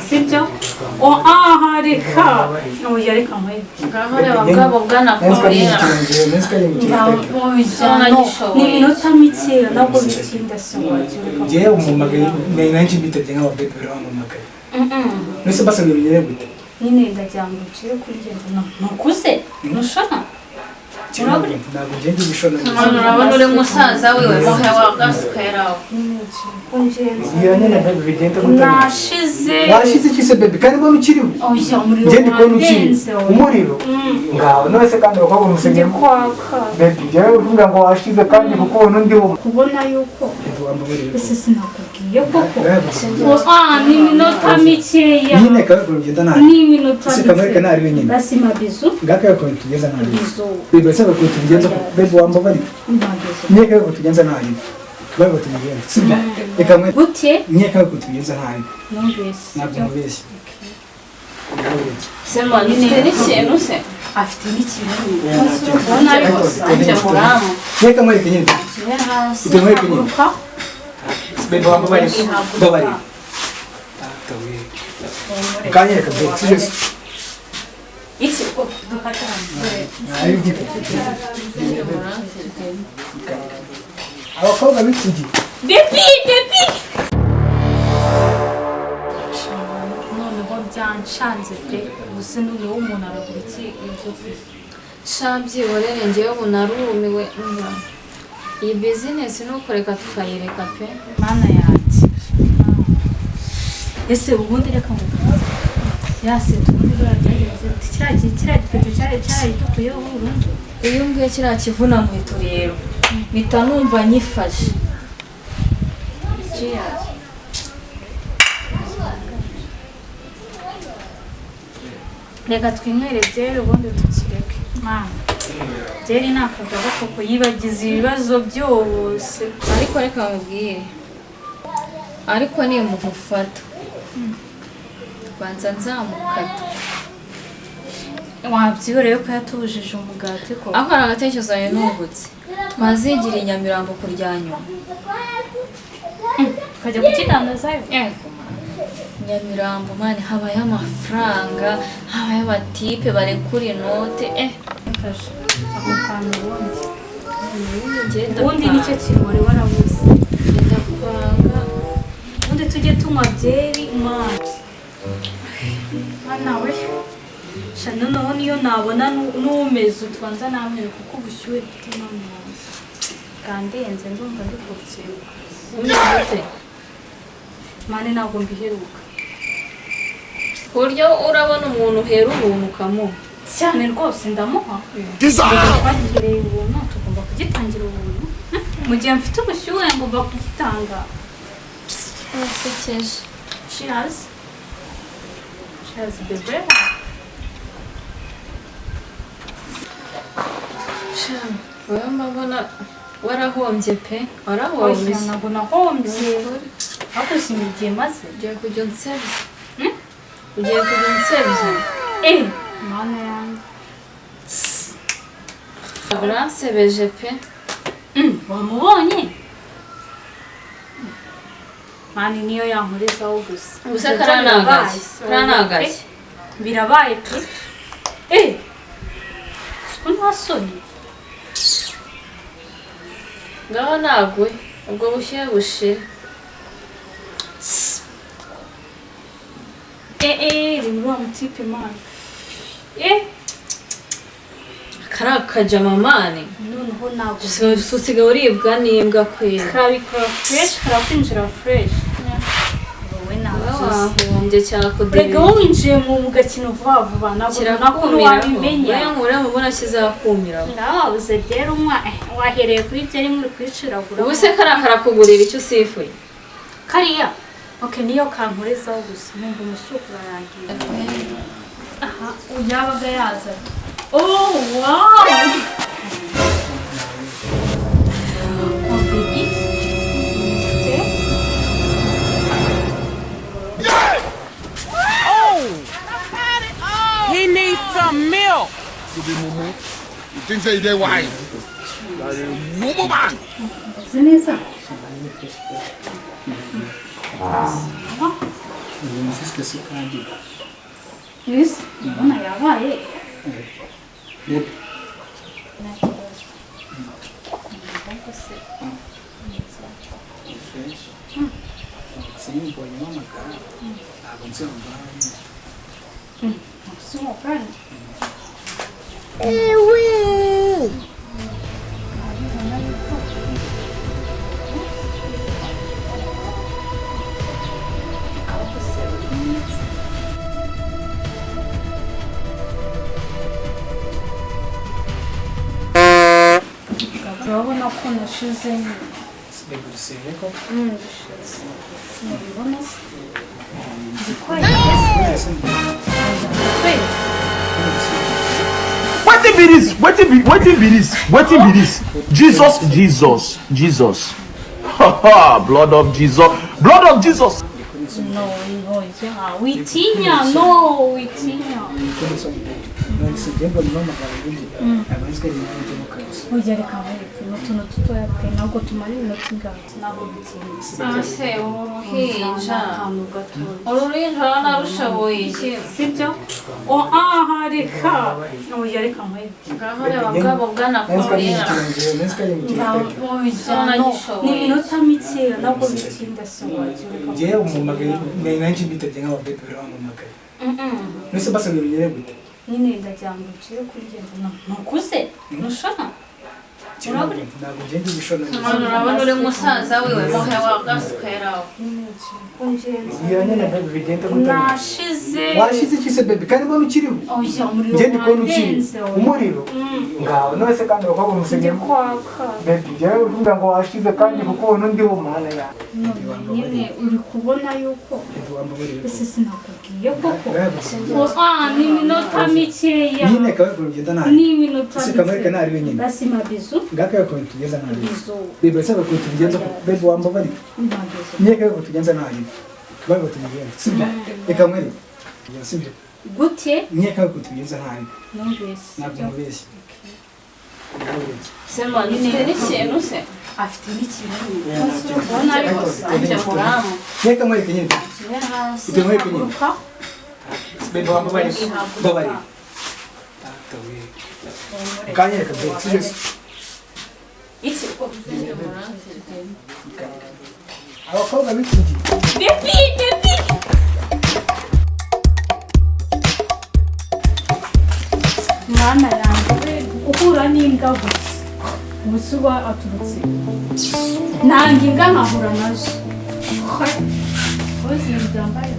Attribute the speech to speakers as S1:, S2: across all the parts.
S1: sibyo aha reka oya reka nkwe
S2: ngaho reba bwabo bwanakorera
S1: ni iminota mikeya ntabwo bitinda sinwagira
S3: ngewe umumagaye nanjye mbitabye nk'ababebe baramamagaye mbese basabwe bigere gute
S1: nyine ndagira ngo ukire kurigenda ntukuze ntushona
S3: ntabwo ngende ibishona
S2: urabona uri musaza wiwe muhe wagasweraho
S3: iyo nyine bebe bigenda
S1: nashize
S3: washize iki se bebe kandi mbona ukiriho ngende kubona ukiri umuriro ngaho none se kandi bakobwa umusengero bebe njyewe uvuga ngo washize kandi kuko ubona undiho
S1: kubona yuko ese sinakubwiye koko ni iminota mikeya
S3: nyine kabakuru ngenda nabi
S1: ni iminota
S3: mikeya kamarika nari wenyine
S1: basi mabizu
S3: ngakabakuru tugeza nabi bebe se bakuru tugenza bebe wambabari nyine kabakuru tugenza nabi baba tugenza sibyo reka mwe
S1: gute
S3: nyine kabakuru tugenza nabi
S1: numvise
S3: nabyo mubeshye
S2: sema n'ikintu se
S1: afite n'ikintu
S2: ubona ari gusa njye muramu
S3: nyine kamwereke nyine utamwereke nyine bebe wambabari babari kanyereka bebe sibyo
S1: iki dukatana
S3: abakobwa b'iki
S1: bebi noneho byanshanze pe gusa n'ubu umuntu aragura iki ibyo
S2: shabyiborere njyewe ubu narumiwe iyi bizinesi nuko reka tukayireka pe
S1: mana yanjye ese ubundi reka ngo yase tubundi baragerageza kiriya gipeto cyarayitukuyeho burundu
S2: iyo mbwiye kiriya kivuna muhito rero mpita numva nyifashe
S1: reka twinywere byeri ubundi tukireke mwana byeri ni akagabo koko yibagiza ibibazo byose
S2: ariko reka mubwire ariko nimufata banza nzamukata
S1: wabyihoreye ko yatubujije umugati ko
S2: aho hari agatekerezo yawe nungutse twazigira i Nyamirambo kurya nyuma
S1: tukajya kukidandazayo
S2: Nyamirambo mani habaye amafaranga habaye abatipe barekura inote
S1: ako kantu ubundi nicyo kintu wari warabuze
S2: ngenda kupanga
S1: ubundi tujye tunywa byeri mwana we shana noneho niyo nabona n'umeze utwanza namwe kuko ubushyuhe bufite n'amazi kandenze ndumva ndikubyibuka
S2: umeze
S1: mane ntabwo mbiheruka
S2: ku buryo urabona umuntu uhera ubuntu ukamuha
S1: cyane rwose ndamuha twagihereye ubuntu tugomba kugitangira ubuntu mu gihe mfite ubushyuhe ngomba kugitanga
S2: urasekeje
S1: cheers cheers bebe
S2: wowe mbona warahombye pe warahombye
S1: ntabwo nahombye ariko sinigiye maze
S2: ugiye kujya unsebya
S1: mana yanjye
S2: uransebeje pe
S1: wamubonye mani niyo yankurizaho gusa
S2: gusa karanagashye
S1: birabaye pe ko ntasoni
S2: ngaho nagwe ubwo bushyuhe bushira
S1: rimwe wa mutipe mani
S2: kari akajama mani
S1: noneho ntabwo
S2: usigaye uribwa n'imbwa kwera
S1: karabikora fresh karakwinjira fresh wowe
S2: wahombye cyakudebe
S1: rega wowe winjiye mu gakino vuba vuba ntabwo wabimenya
S2: nkure mubona kizakumira
S1: ndababuze rero wahereye kuri byo rimwe uri kwiciragura
S2: ubu se karakugurira icyo usifuye
S1: kariya niyo kankorezaho gusa numva umushyuko urarangiye aha yabaga yaza wow baby
S4: He needs some milk.
S5: You think say they wise? Mumu man.
S3: Mfite se kandi.
S1: Yes, mbona yabaye.
S3: Baby. Sim, põe uma cara. Aconteceu um banho.
S1: Sua cara. Urabona ko nashize
S3: Baby, você vê qual?
S1: Murabona se zikwaye
S6: Wetin be this? Wetin be this? Jesus. Blood of Jesus.
S1: No, witinya, no, witinya.
S3: Não, esse tempo não é mais que ele não tem no caso.
S1: Ujya reka mwereke n'utuntu dutoya pe ntabwo tumara iminota ingahe ntabwo bitinze
S2: ase uruhinja
S1: akantu gatoya
S2: uruhinja narushoboye iki
S1: sibyo reka ujya reka mwereke
S2: ngaho reba bwabo bwanakorera
S1: ni iminota mikeya ntabwo bitinda se wajya
S3: Njyewe umumagaye nanjye mbitabye nk'ababebe bamumagaye. Nese basabwe bigere gute?
S1: nyine ndagira ngo ukire kurigenda ntukuze ntushona
S3: Ntabwo ngende ibishona.
S2: urabona uri musaza wiwe muhe wagasukeraho
S3: Iyo nyine baby bigenda gute?
S1: nashize
S3: Washize iki se baby? Kandi mbona ukiriho?
S1: oya umuriro
S3: Ngende kubona ukiriho. Umuriro? Ngaho none se kandi bakobwa umusengero.
S1: kwaka
S3: Baby, njyewe uvuga ngo washize kandi kuko ubona undiho mana yawe.
S1: nyine uri kubona yuko
S3: Baby wambabarira.
S1: ese sinakubwiye koko
S3: Ngaho
S1: ni iminota mikeya
S3: nyine kawe kugenda nabi.
S1: ni iminota
S3: Ese kamarika nari wenyine.
S1: basi mabizu
S3: Ngaka yako tugeza nabi.
S1: bizu
S3: Baby sasa ko tugenza baby wambabarira.
S1: mabizu
S3: Niye kawe tugenza nabi. Baba tugenza. Sibyo? Eka mwere. Sibyo?
S1: gute
S3: Niye kawe tugenza nabi.
S1: numvise
S3: Ntabwo mubeshye.
S2: sema nifite n'ikintu se
S1: afite n'ikintu ubona ariko
S2: anje muramu
S3: Niye kamwe kenyine. Ite mwe kenyine. Baby wambabarira. Babarira. Kanye kabisa. Sibyo?
S1: iki
S3: Abakobwa b'iki
S1: bebi mwana yanjye uhura n'imbwa gusa ubusa uba aturutse nanga imbwa nkahura nazo bose byambaye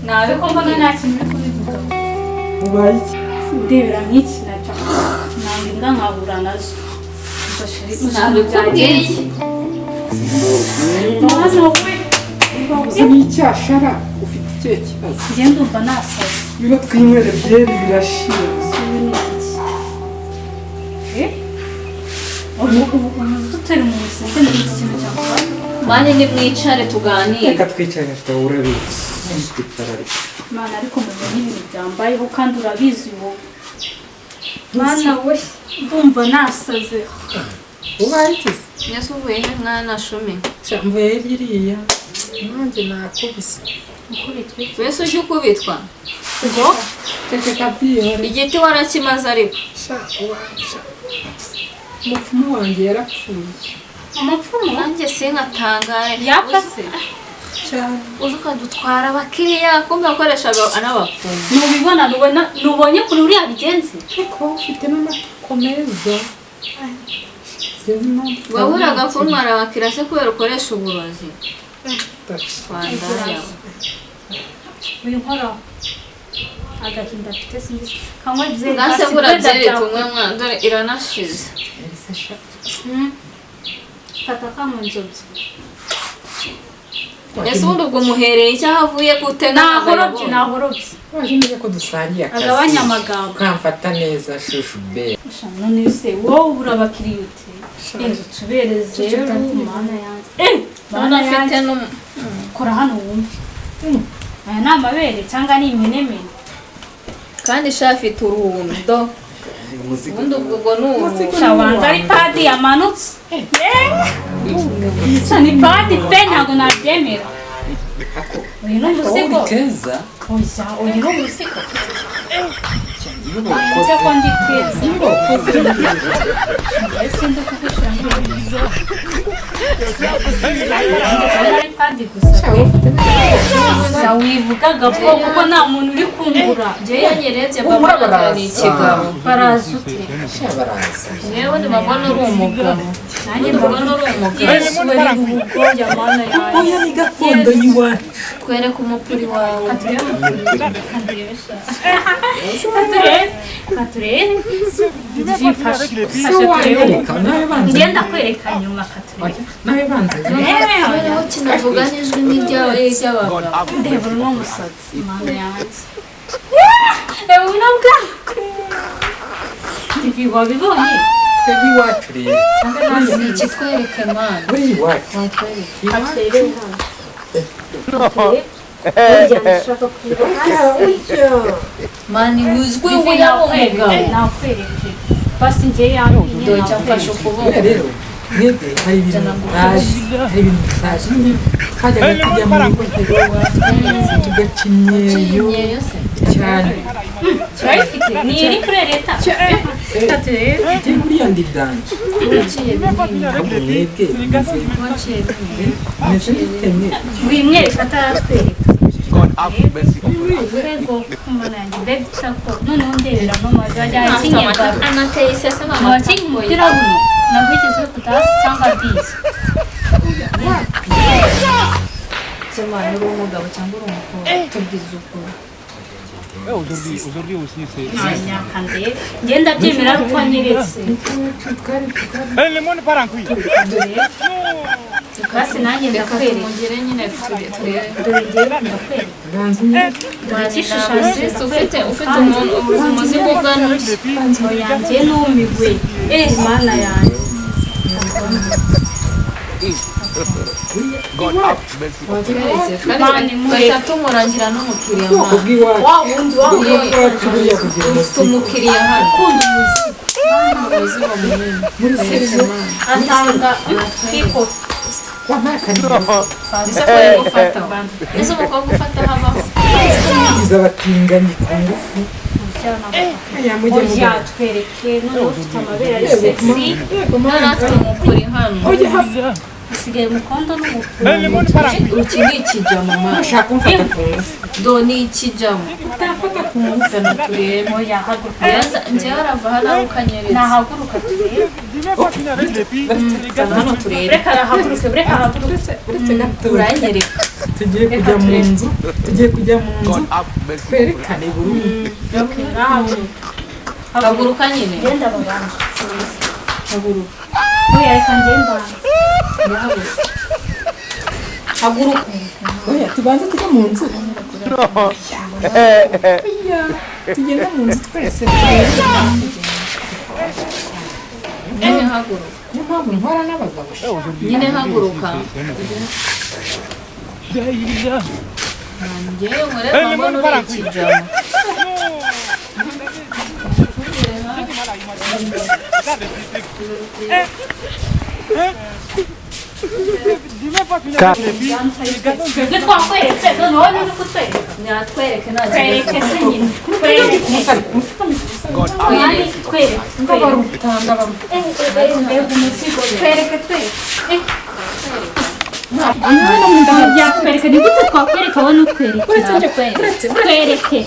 S1: nawe ko mbona nta kintu uri kubivugaho
S3: ubaye iki?
S1: ndebera nk'iki nacyo nanga imbwa nkahura nazo
S2: nabikubwiye
S1: mwana we
S3: Uzi n'icyashara ufite icyo kibazo.
S1: njye ndumva nasaze
S3: Bino twinywere byeri birashira.
S1: utari mu buzima ni iki kintu cyakora
S2: mani nimwicare tuganire
S3: Reka twicare tutahura bizi.
S1: mana ariko mubona ibintu byambayeho kandi urabizi wowe mana we ndumva nasaze
S7: ubaye iki
S2: nyese uvuye he mwana shumi
S7: mvuye ririya nanjye nakubise
S2: wese ujya ukubitwa
S1: ngo
S7: reka kabyihore
S2: igiti warakimaze ariko
S7: sha uwansha umupfumu wanjye yarapfuye
S1: umupfumu
S2: nanjye sinkatangare
S1: yapfase
S7: cyane
S2: uzi ukadutwara abakiriya kumbe yakoreshaga anabapfumu
S1: nubonye kuri uriya bigenze
S7: ariko ufite n'amategeko meza sinzi impamvu
S2: waburaga kuntwara abakiriya se kubera ukoresha uburozi wandaya
S1: winkora agahinda afite sinzi kanywe byeri
S2: ngase bura byeri tumwe mwana dore iranashize
S1: fata kanywe inzobyi
S2: ese ubundi ubwo muhereye icyo ahavuye gute
S1: nahorobye nahorobye
S7: waje neza ko dusangiye akazi
S1: agabanya amagambo
S7: ukamfata neza shushu be
S1: none se wowe ubura abakiriya ute tubereze rero mana yanjye
S2: mana afite
S1: kora hano wumve aya ni amabere cyangwa ni imenemene
S2: kandi sha afite urundo ubundi ubwo ni ubu
S1: shabanza ari padi yamanutse ni padi pe ntabwo nabyemera uyu ni umuzigo
S7: keza
S1: uyu ni umuzigo
S7: iyo
S1: nzi ko ndi keza
S7: wakoze
S1: ese ndi kugushyira ari padi gusa wivugaga ko kuko nta muntu uri kungura
S2: njyewe yanyerebye mbabona ni ikigabo
S1: baraza ute
S7: baraza
S2: yewe ntibabona uri umugabo
S1: nanjye
S2: mbabona uri umugabo
S1: yesu uri ubugoya mana yanjye
S7: oya ni gakondo y'iwacu
S2: twereke umupuri wawe
S1: katurebe
S7: wereka nawe banza
S1: ngenda kwereka nyuma katurebe
S7: nawe banza
S2: noneho kinavuga n'ijwi n'iry'abagabo
S1: ndeba uno musatsi mana yanjye reba uno bwakwe ibi wabibonye
S7: twebwe iwacu rero
S2: ni ikitwereke mana
S7: muri iwacu
S1: katurebe
S2: mani wizwe ngo yaba umugabo
S1: nakwereke basi njye yambwiye
S2: dore cyafashe ukuboko
S7: rero mwebwe hari ibintu mutazi twajyaga tujya mu ihoteli tugaca imyeyo
S2: imyeyo se
S7: cyane
S1: turayifite ni iri kuri leta katurebe
S7: ujye muri ya ndiganje
S2: waciye binini
S7: ahubwo mwebwe
S2: waciye binini
S7: meze bitemewe
S1: wimwereka ataratwereka
S5: God have mercy upon us.
S1: urwego kumana yanjye mbega utako noneho ndebera n'amazi wajya akinyega
S2: anateye isese
S1: wakinnye umupira buno nabwo igeze kutasi cyangwa bisi
S2: semana uri umugabo cyangwa uri umukobwa tubwize ukuri
S1: nyakande ngenda byemera ko anyeretse kasi nanjye ndakwereka
S2: tumugire nyine turebe
S1: dore ngewe ndakwereka
S7: banza nyine
S2: Sisi ufite umuntu umuzigo uganushye
S1: yanjye numiwe mana yanjye
S5: God have mercy upon us.
S2: watweretse
S1: Mani,
S2: twahita tumurangira n'umukiriya
S7: ubwoko
S2: mwana
S7: bw'iwacu
S1: wa wundi
S7: iwacu buriya kugira
S2: ufite
S7: umusigo
S2: umukiriya hano
S1: ukunda umuzigo
S2: umuzigo munini
S7: muri serizo
S1: atanga kiko
S7: wampaye akariro
S2: ese ko ari gufata ese umukobwa ufata habaho
S7: iza abatinganyi ku ngufu aya mujye mu
S1: yatwereke noneho ufite amabere ari sexy
S2: natwe umukuri hano
S1: usigaye umukondo n'umukuru
S2: iki ni ikijamo mwana
S7: ushaka kumfata ku ngufu
S2: do ni ikijamo
S7: utafata ku ngufu
S2: zana turebe
S1: yahaguruka
S2: njyewe arava hano aho ukanyeretse
S1: nahaguruka turebe
S2: zana hano turebe
S1: reka arahaguruke reka ahaguruke
S7: uretse gato
S2: uranyereka
S7: tugiye kujya mu nzu
S5: God have mercy upon us.
S7: twerekane buri umwe
S2: haguruka nyine
S1: ngenda babanje
S2: haguruka
S1: oya reka ngenda
S2: haguruka
S7: oya tubanze tujye mu nzu tugenda mu nzu twese
S2: nyine haguruka
S7: niyo mpamvu ntwara n'abagabo
S2: nyine haguruka njyewe mureba mbona uri ikijamo
S1: twebwe twakweretse noneho uri kutwereka
S2: nyatwereke nta
S1: twereke
S2: kibazo
S1: se nyine twereke
S5: God have
S1: yani twereke
S7: ndabaruta ndabaruta
S1: mbega umuzigo twereke twereke yakwereka ni gute twakwereka wowe n'utwereke twereke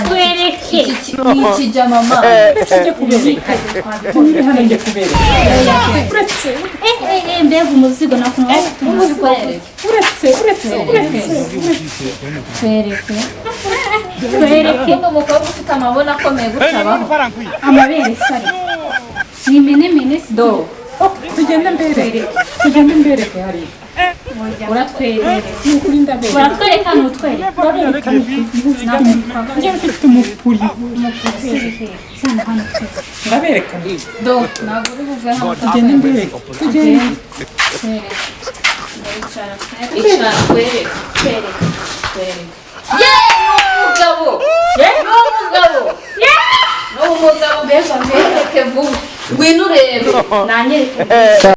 S1: twereke
S2: ni ikijamo mama
S7: tunyure hano njye kubereka
S1: mbega umuzigo nakuntu
S2: twereke
S1: twereke twereke
S2: undi umukobwa ufite amabona akomeye gutya abaho
S1: amabere sari ni mene
S2: do
S7: tugende mbereke hariya
S1: uratwereke
S7: ni ukuri ndabereka
S1: uratwereka n'utwereke
S7: njye mfite umupuri
S1: sana hano
S7: ndabereka
S2: do ntabwo uri buve hano
S7: tugende mbereke tugende
S2: icara twereke
S1: twereke
S2: yeee ni umugabo mbega mbereke vuba ngwino urebe
S1: nanyereke